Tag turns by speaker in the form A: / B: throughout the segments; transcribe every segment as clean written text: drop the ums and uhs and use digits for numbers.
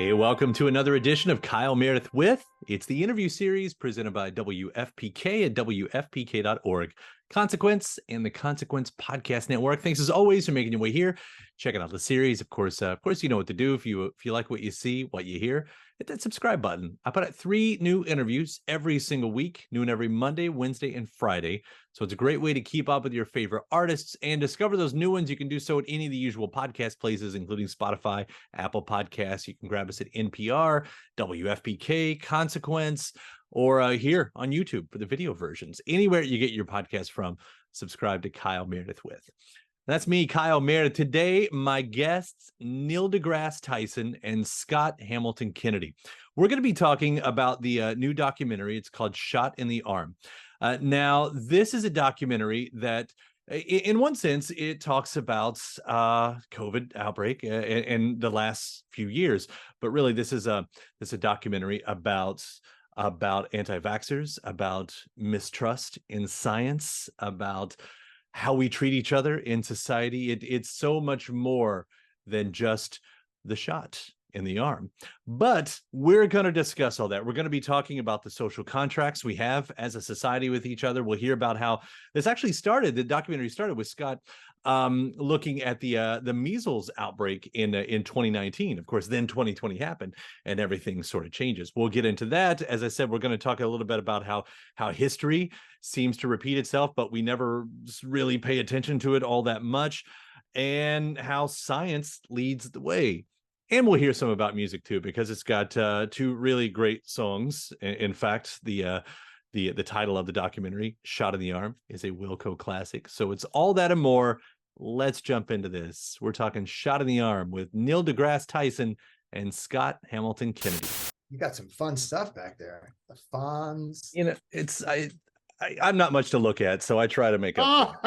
A: Hey, welcome to another edition of Kyle Meredith with. It's the interview series presented by WFPK at WFPK.org. Consequence and the Consequence Podcast Network. Thanks as always for making your way here, checking out the series. Of course, you know what to do if you like what you see, what you hear. Hit that subscribe button. I put out 3 new interviews every single week, new and every Monday, Wednesday, and Friday. So it's a great way to keep up with your favorite artists and discover those new ones. You can do so at any of the usual podcast places, including Spotify, Apple Podcasts. You can grab us at NPR, WFPK, Consequence, or here on YouTube for the video versions. Anywhere you get your podcast from, subscribe to Kyle Meredith with. That's me, Kyle Meredith. Today, my guests, Neil deGrasse Tyson and Scott Hamilton Kennedy. We're going to be talking about the new documentary. It's called Shot in the Arm. Now, this is a documentary that, in one sense, it talks about COVID outbreak in the last few years. But really, this is a documentary about anti-vaxxers, about mistrust in science, about how we treat each other in society. It's so much more than just the shot in the arm. But we're going to discuss all that. We're going to be talking about the social contracts we have as a society with each other. We'll hear about how this actually started. The documentary started with Scott looking at the measles outbreak in 2019. Of course, then 2020 happened and everything sort of changes. We'll get into that. As I said, we're going to talk a little bit about how history seems to repeat itself, but we never really pay attention to it all that much, and how science leads the way. And we'll hear some about music too, because it's got 2 really great songs. In fact, the title of the documentary, Shot in the Arm, is a Wilco classic. So it's all that and more. Let's jump into this. We're talking Shot in the Arm with Neil deGrasse Tyson and Scott Hamilton Kennedy.
B: You got some fun stuff back there. The Fonz.
A: You know, I'm not much to look at, so I try to make up.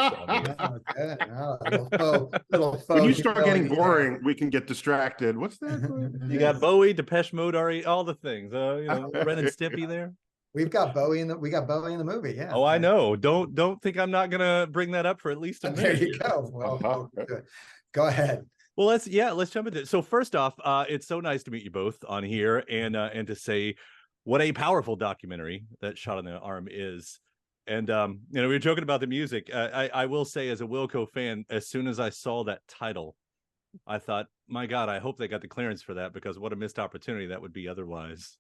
C: When you start getting boring, we can get distracted. What's that?
A: You got Bowie, Depeche Mode, all the things. Ren and Stimpy there.
B: We got Bowie in the movie. Yeah.
A: Oh, I know. Don't think I'm not gonna bring that up for at least a minute.
B: There you go. Well, good. Go ahead.
A: Well, let's jump into it. So first off, it's so nice to meet you both on here and to say what a powerful documentary that Shot in the Arm is. And we were joking about the music. I will say, as a Wilco fan, as soon as I saw that title, I thought, my God, I hope they got the clearance for that, because what a missed opportunity that would be otherwise.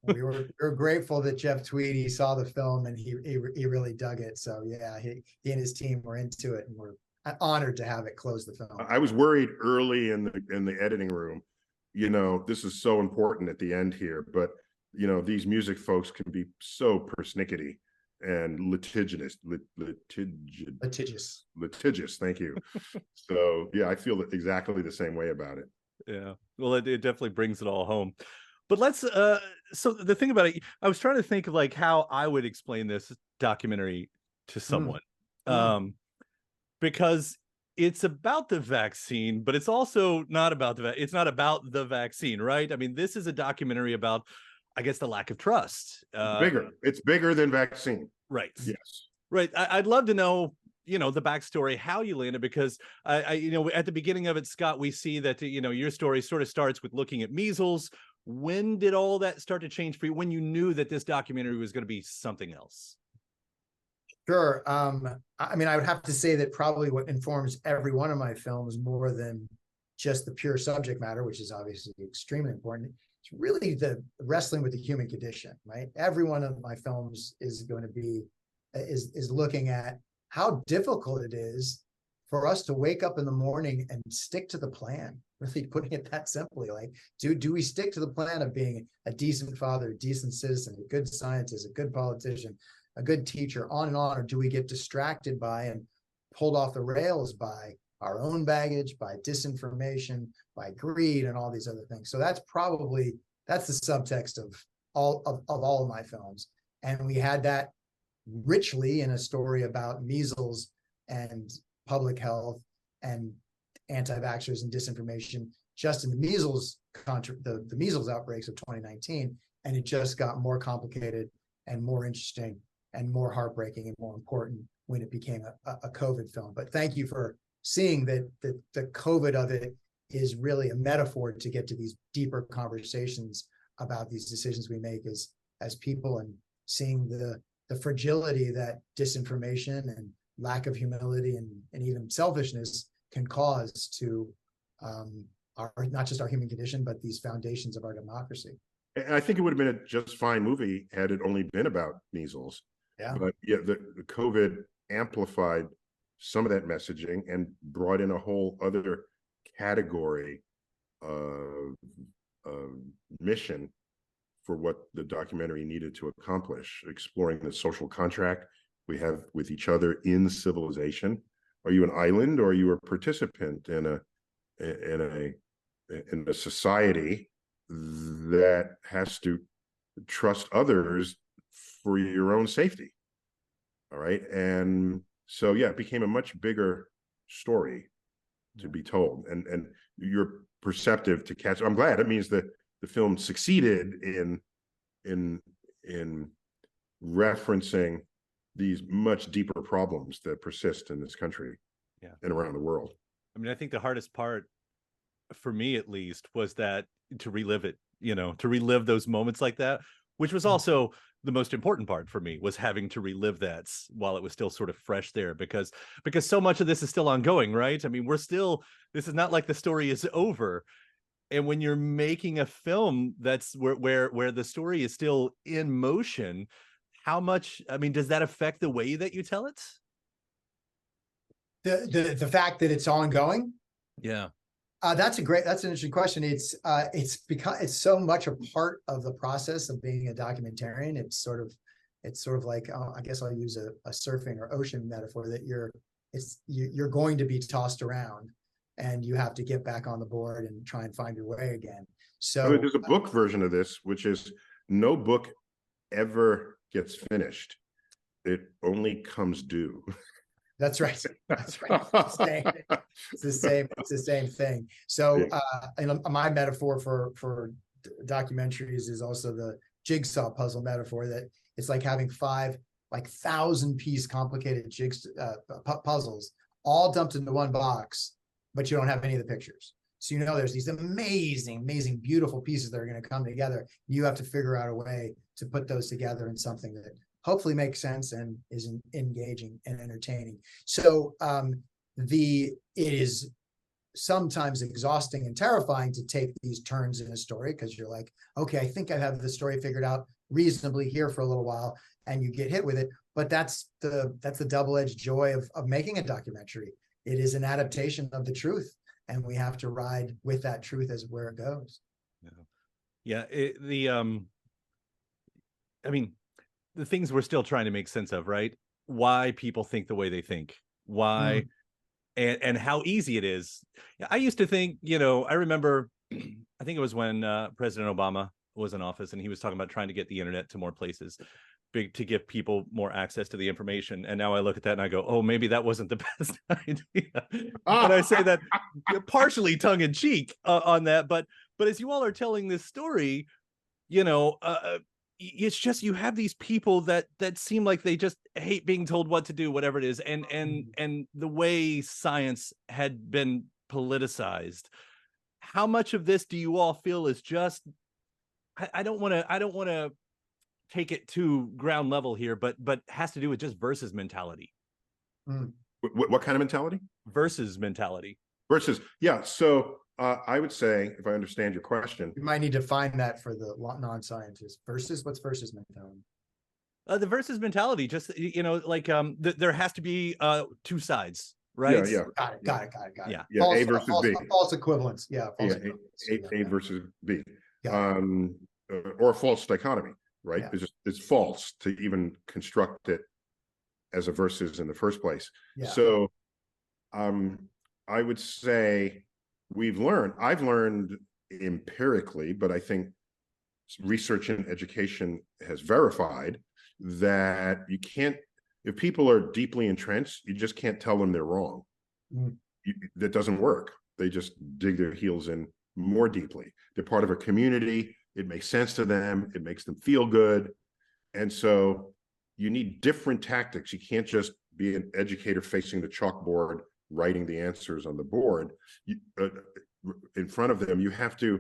B: We were grateful that Jeff Tweedy saw the film and he really dug it. So yeah, he and his team were into it, and we're honored to have it close the film.
C: I was worried early in the editing room. This is so important at the end here, but these music folks can be so persnickety and litigious. Thank you. So yeah, I feel exactly the same way about it.
A: Yeah, well, it definitely brings it all home. But let's so the thing about it, I was trying to think of like how I would explain this documentary to someone. Because it's about the vaccine, but it's also not about it's not about the vaccine, right? I mean, this is a documentary about, I guess, the lack of trust.
C: It's bigger than vaccine.
A: Right.
C: Yes.
A: Right. I'd love to know, the backstory, how you landed, because I at the beginning of it, Scott, we see that, your story sort of starts with looking at measles. When did all that start to change for you, when you knew that this documentary was going to be something else?
B: Sure. I mean, I would have to say that probably what informs every one of my films, more than just the pure subject matter, which is obviously extremely important, it's really the wrestling with the human condition, right? Every one of my films is going to be is looking at how difficult it is for us to wake up in the morning and stick to the plan. Really putting it that simply, like, do we stick to the plan of being a decent father, a decent citizen, a good scientist, a good politician, a good teacher, on and on, or do we get distracted by and pulled off the rails by our own baggage, by disinformation, by greed, and all these other things? So that's the subtext of all of my films. And we had that richly in a story about measles and public health and anti-vaxxers and disinformation, just in the measles the measles outbreaks of 2019, and it just got more complicated and more interesting and more heartbreaking and more important when it became a COVID film. But thank you for seeing that the COVID of it is really a metaphor to get to these deeper conversations about these decisions we make as people, and seeing the fragility that disinformation and lack of humility and even selfishness can cause to our, not just our human condition, but these foundations of our democracy.
C: And I think it would have been a just fine movie had it only been about measles.
B: Yeah.
C: But yeah, the COVID amplified some of that messaging and brought in a whole other category of mission for what the documentary needed to accomplish, exploring the social contract we have with each other in civilization. Are you an island, or are you a participant in a society that has to trust others for your own safety? All right. And so, yeah, it became a much bigger story to be told, and you're perceptive to catch. I'm glad. It means that the film succeeded in referencing these much deeper problems that persist in this country, yeah, and around the world.
A: I mean, I think the hardest part, for me at least, was that to relive it, to relive those moments like that, which was also the most important part for me, was having to relive that while it was still sort of fresh there, because so much of this is still ongoing, right? I mean, this is not like the story is over. And when you're making a film that's where the story is still in motion, how much, I mean, does that affect the way that you tell it?
B: The fact that it's ongoing?
A: Yeah.
B: That's an interesting question. It's so much a part of the process of being a documentarian. It's sort of like, I guess I'll use a surfing or ocean metaphor, that you're going to be tossed around, and you have to get back on the board and try and find your way again. So
C: there's a book version of this, which is no book ever gets finished. It only comes due.
B: That's right. That's right. It's the same thing. So, and my metaphor for documentaries is also the jigsaw puzzle metaphor, that it's like having 1,000-piece complicated puzzles all dumped into one box, but you don't have any of the pictures. So there's these amazing, beautiful pieces that are going to come together. You have to figure out a way to put those together in something that hopefully makes sense and is engaging and entertaining. So it is sometimes exhausting and terrifying to take these turns in a story, because you're like, okay, I think I have the story figured out reasonably here for a little while, and you get hit with it. But that's the double-edged joy of making a documentary. It is an adaptation of the truth, and we have to ride with that truth as where it goes.
A: Yeah. I mean, the things we're still trying to make sense of, right? Why people think the way they think, why, and how easy it is. I used to think, I remember, I think it was when President Obama was in office, and he was talking about trying to get the internet to more places, to give people more access to the information. And now I look at that and I go, oh, maybe that wasn't the best idea. But I say that partially tongue in cheek on that. But as you all are telling this story, it's just, you have these people that seem like they just hate being told what to do, whatever it is, and the way science had been politicized. How much of this do you all feel is just, I don't want to take it to ground level here, but has to do with just versus mentality?
C: What kind of mentality?
A: Versus mentality.
C: Versus, yeah. So I would say, if I understand your question,
B: you might need to find that for the non-scientists. What's versus mentality?
A: The versus mentality, just there has to be two sides, right?
C: Yeah.
B: Got it.
C: Yeah.
B: False,
C: A versus B.
B: False equivalence. Yeah.
C: A versus B.
B: Or
C: Or a false dichotomy, right?
B: Yeah.
C: It's false to even construct it as a versus in the first place.
B: Yeah.
C: So I would say I've learned empirically, but I think research and education has verified that you can't, if people are deeply entrenched, you just can't tell them they're wrong. That doesn't work. They just dig their heels in more deeply. They're part of a community. It makes sense to them. It makes them feel good. And so you need different tactics. You can't just be an educator facing the chalkboard, writing the answers on the board. in front of them. You have to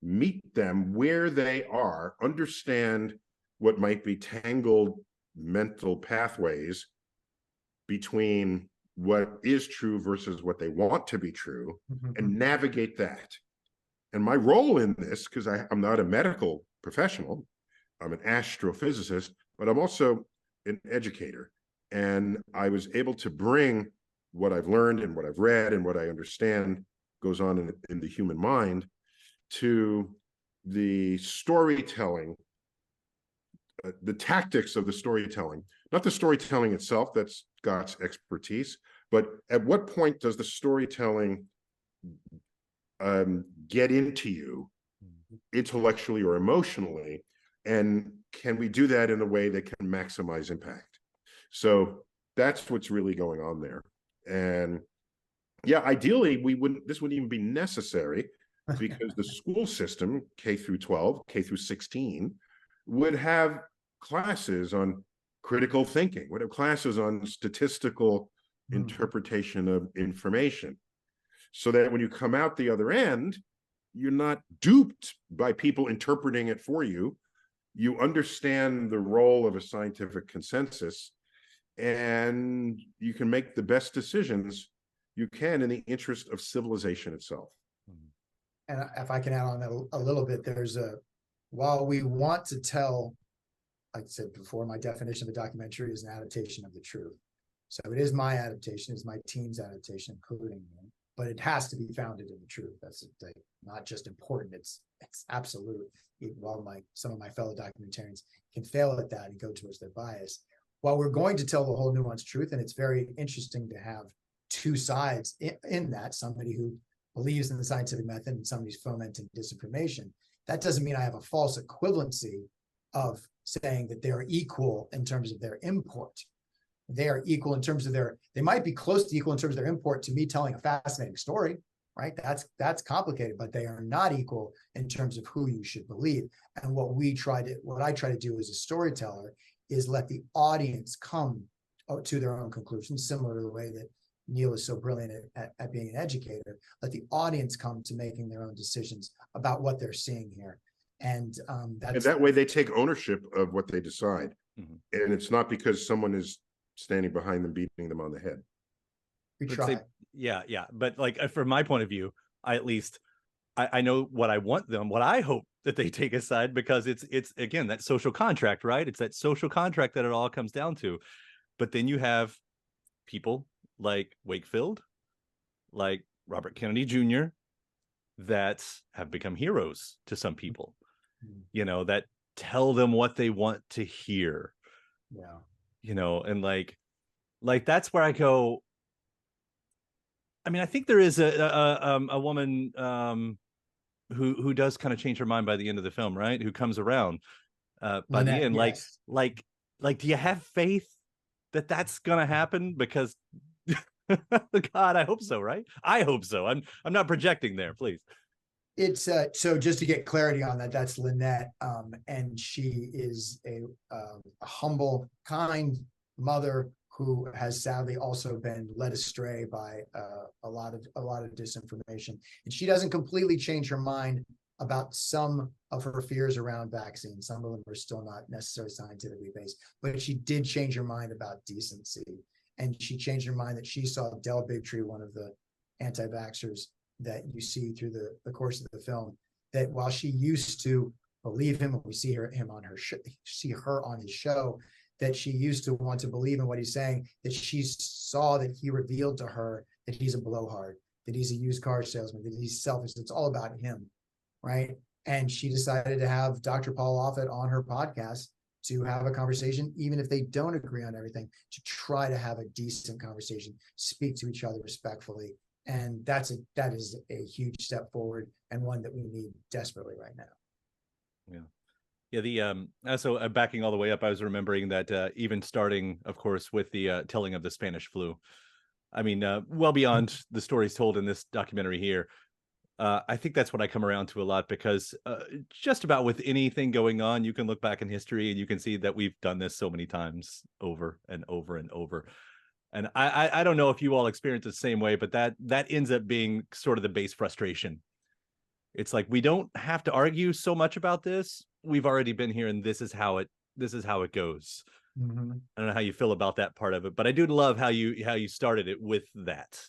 C: meet them where they are, understand what might be tangled mental pathways between what is true versus what they want to be true, and navigate that. And my role in this, because I'm not a medical professional, I'm an astrophysicist, but I'm also an educator. And I was able to bring what I've learned and what I've read and what I understand goes on in the human mind to the storytelling, the tactics of the storytelling, not the storytelling itself, that's Scott's expertise, but at what point does the storytelling get into you intellectually or emotionally, and can we do that in a way that can maximize impact? So that's what's really going on there. And yeah, ideally this wouldn't even be necessary, because the school system, K through 12, K through 16, would have classes on critical thinking, would have classes on statistical interpretation of information, so that when you come out the other end, you're not duped by people interpreting it for you. You understand the role of a scientific consensus, and you can make the best decisions you can in the interest of civilization itself.
B: And if I can add on that a little bit, while we want to tell, like I said before, my definition of a documentary is an adaptation of the truth. So it is my adaptation, it's my team's adaptation, including me, but it has to be founded in the truth. That's not just important, it's absolute. While some of my fellow documentarians can fail at that and go towards their bias, while we're going to tell the whole nuanced truth, and it's very interesting to have two sides in that, somebody who believes in the scientific method and somebody's fomenting disinformation, that doesn't mean I have a false equivalency of saying that they're equal in terms of their import. They are equal in terms of they might be close to equal in terms of their import to me telling a fascinating story, right? That's complicated, but they are not equal in terms of who you should believe. And what I try to do as a storyteller is let the audience come to their own conclusions, similar to the way that Neil is so brilliant at being an educator. Let the audience come to making their own decisions about what they're seeing here. And
C: that way they take ownership of what they decide. And it's not because someone is standing behind them, beating them on the head.
B: We try.
A: Yeah. But like, from my point of view, I know what I want them, what I hope that they take aside, because it's again, that social contract, right? It's that social contract that it all comes down to. But then you have people like Wakefield, like Robert Kennedy Jr., that have become heroes to some people, that tell them what they want to hear. Yeah. And like that's where I go. I mean, I think there is a woman who does kind of change her mind by the end of the film, right? Who comes around by Lynette, the end. Yes. Like, do you have faith that that's gonna happen? Because God, I hope so, right? I hope so. I'm not projecting there, please.
B: It's so just to get clarity on that, that's Lynette, and she is a humble, kind mother who has sadly also been led astray by a lot of disinformation, and she doesn't completely change her mind about some of her fears around vaccines. Some of them are still not necessarily scientifically based, but she did change her mind about decency. And she changed her mind that she saw Del Bigtree, one of the anti-vaxxers that you see through the course of the film, that while she used to believe him, when we see her on his show, that she used to want to believe in what he's saying, that she saw that he revealed to her that he's a blowhard, that he's a used car salesman, that he's selfish. It's all about him, right? And she decided to have Dr. Paul Offit on her podcast to have a conversation, even if they don't agree on everything, to try to have a decent conversation, speak to each other respectfully. And that is a huge step forward, and one that we need desperately right now.
A: Yeah. So backing all the way up, I was remembering that even starting, of course, with the telling of the Spanish flu. I mean, well beyond the stories told in this documentary here. I think that's what I come around to a lot, because just about with anything going on, you can look back in history and you can see that we've done this so many times over and over and over. And I don't know if you all experience it the same way, but that ends up being sort of the base frustration. It's like, we don't have to argue so much about this. We've already been here, and this is how it goes.
B: Mm-hmm.
A: I don't know how you feel about that part of it, but I do love how you started it with that.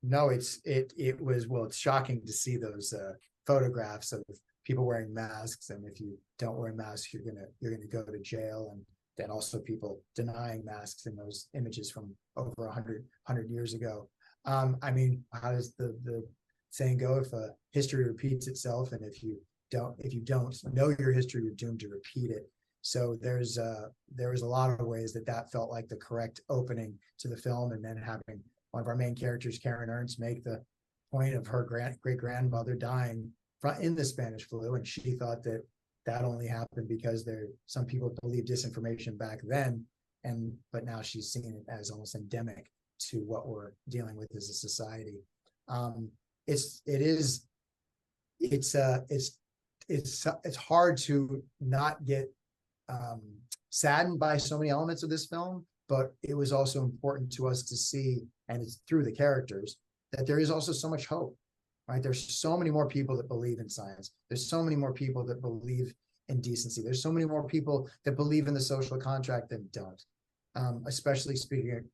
B: No, it was, well, it's shocking to see those photographs of people wearing masks, and if you don't wear a mask, you're gonna go to jail, and then also people denying masks in those images from over 100 years ago. I mean, how does the saying go? If history repeats itself, and if you don't know your history, you're doomed to repeat it. So there was a lot of ways that felt like the correct opening to the film, and then having one of our main characters, Karen Ernst, make the point of her great grandmother dying in the Spanish flu, and she thought that only happened because some people believed disinformation back then, but now she's seeing it as almost endemic to what we're dealing with as a society. It's hard to not get saddened by so many elements of this film, but it was also important to us to see, and it's through the characters, that there is also so much hope. Right? There's so many more people that believe in science. There's so many more people that believe in decency. There's so many more people that believe in the social contract than don't. Especially speaking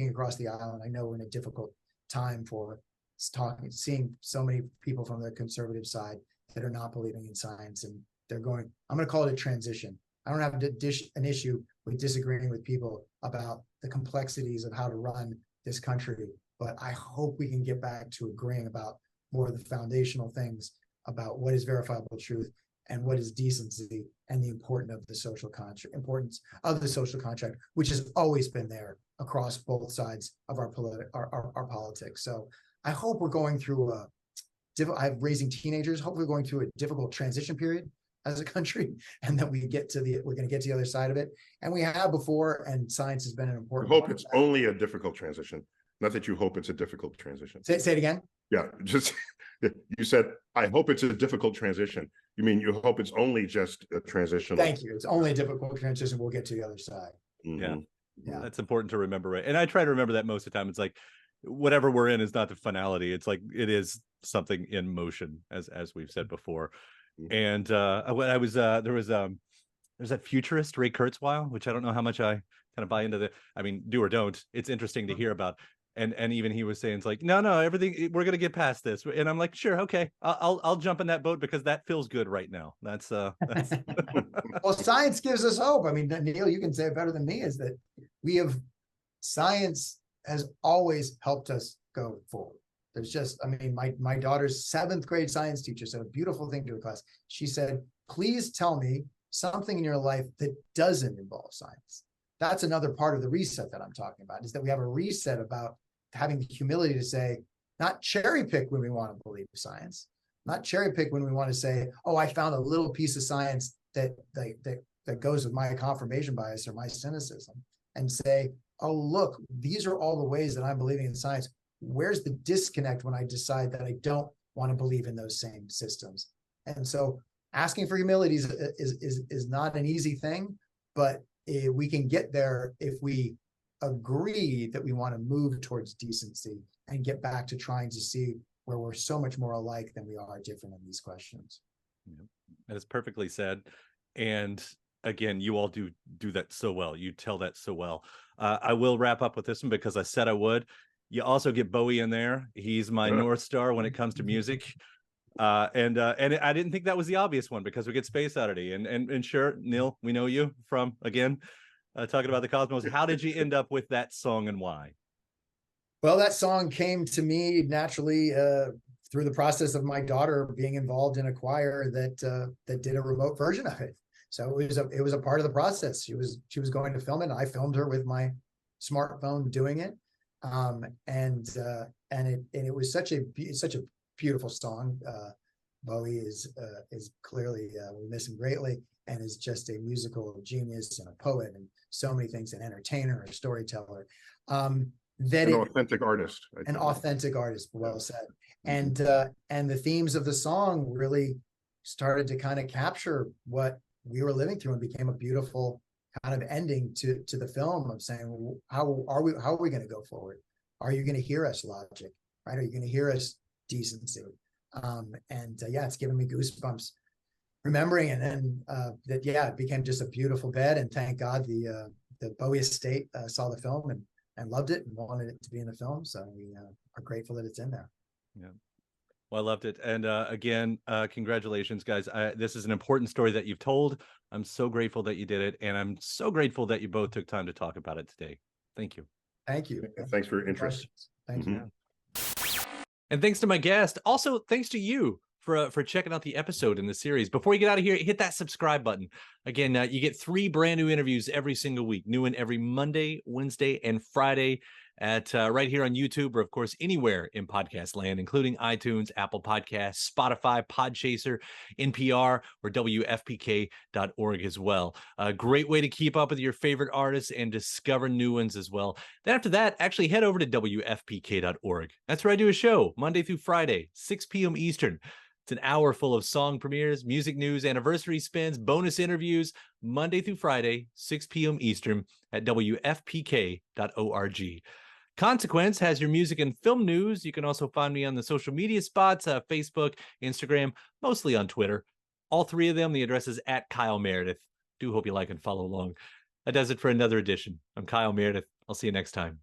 B: across the island, I know we're in a difficult time for seeing so many people from the conservative side that are not believing in science, and they're going. I'm going to call it a transition. I don't have an issue with disagreeing with people about the complexities of how to run this country, but I hope we can get back to agreeing about more of the foundational things about what is verifiable truth and what is decency, and the importance of the social contract, which has always been there across both sides of our politics. So I hope we're going through I'm raising teenagers. Hopefully, we're going through a difficult transition period as a country, and that we're going to get to the other side of it. And we have before, and science has been an important.
C: I hope it's only a difficult transition. Not that you hope it's a difficult transition.
B: Say it again.
C: Yeah, just you said, I hope it's a difficult transition. You mean you hope it's only just a transition?
B: Thank you. It's only a difficult transition. We'll get to the other side.
C: Mm-hmm.
A: Yeah, that's important to remember. Right? And I try to remember that most of the time. It's like, whatever we're in is not the finality. It's like, it is something in motion, as we've said before. Mm-hmm. And there's that futurist Ray Kurzweil, which I don't know how much I kind of buy into. I mean, do or don't. It's interesting to hear about. And even he was saying, it's like, no, everything, we're gonna get past this. And I'm like, sure, okay, I'll jump in that boat, because that feels good right now. That's
B: Well, science gives us hope. I mean, Neil, you can say it better than me, is that science has always helped us go forward. There's just, I mean, my daughter's 7th grade science teacher said a beautiful thing to her class. She said, please tell me something in your life that doesn't involve science. That's another part of the reset that I'm talking about, is that we have a reset about having the humility to say, not cherry pick when we want to believe science, not cherry pick when we want to say, oh, I found a little piece of science that goes with my confirmation bias or my cynicism, and say, oh, look, these are all the ways that I'm believing in science. Where's the disconnect when I decide that I don't want to believe in those same systems? And so asking for humility is not an easy thing, but we can get there if we agree that we want to move towards decency and get back to trying to see where we're so much more alike than we are different in these questions.
A: That is perfectly said. And again, you all do that so well. You tell that so well. I will wrap up with this one, because I said I would. You also get Bowie in there. He's my North Star when it comes to music. And I didn't think that was the obvious one, because we get Space Oddity. And sure, Neil, we know you from, again, talking about the cosmos. How did you end up with that song, and why?
B: Well, that song came to me naturally through the process of my daughter being involved in a choir that did a remote version of it. So it was a part of the process. She was going to film it, and I filmed her with my smartphone doing it. And it was such a beautiful song. Bowie is clearly, we miss him greatly, and is just a musical genius and a poet and so many things, an entertainer, a storyteller. An
C: authentic artist.
B: An authentic artist, well said. And the themes of the song really started to kind of capture what we were living through, and became a beautiful kind of ending to the film of saying, well, how are we going to go forward? Are you going to hear us logic, right? Are you going to hear us decency? Yeah, it's giving me goosebumps remembering it, and that it became just a beautiful bed, and thank God the Bowie estate saw the film and loved it and wanted it to be in the film, so we are grateful that it's in there.
A: Yeah. Well, I loved it. And again, congratulations, guys. This is an important story that you've told. I'm so grateful that you did it. And I'm so grateful that you both took time to talk about it today. Thank you.
B: Thank you.
C: Thanks for your interest.
B: Thank you.
A: And thanks to my guest. Also, thanks to you for checking out the episode in the series. Before you get out of here, hit that subscribe button. Again, you get 3 brand new interviews every single week. New one every Monday, Wednesday, and Friday at right here on YouTube, or of course anywhere in podcast land, including iTunes, Apple Podcasts, Spotify, Podchaser, NPR, or WFPK.org as well. A great way to keep up with your favorite artists and discover new ones as well. Then after that, actually head over to WFPK.org. That's where I do a show Monday through Friday, 6 p.m. Eastern. It's an hour full of song premieres, music news, anniversary spins, bonus interviews, Monday through Friday, 6 p.m. Eastern at WFPK.org. Consequence has your music and film news. You can also find me on the social media spots, Facebook, Instagram, mostly on Twitter. All 3 of them, the address is at Kyle Meredith. Do hope you like and follow along. That does it for another edition. I'm Kyle Meredith. I'll see you next time.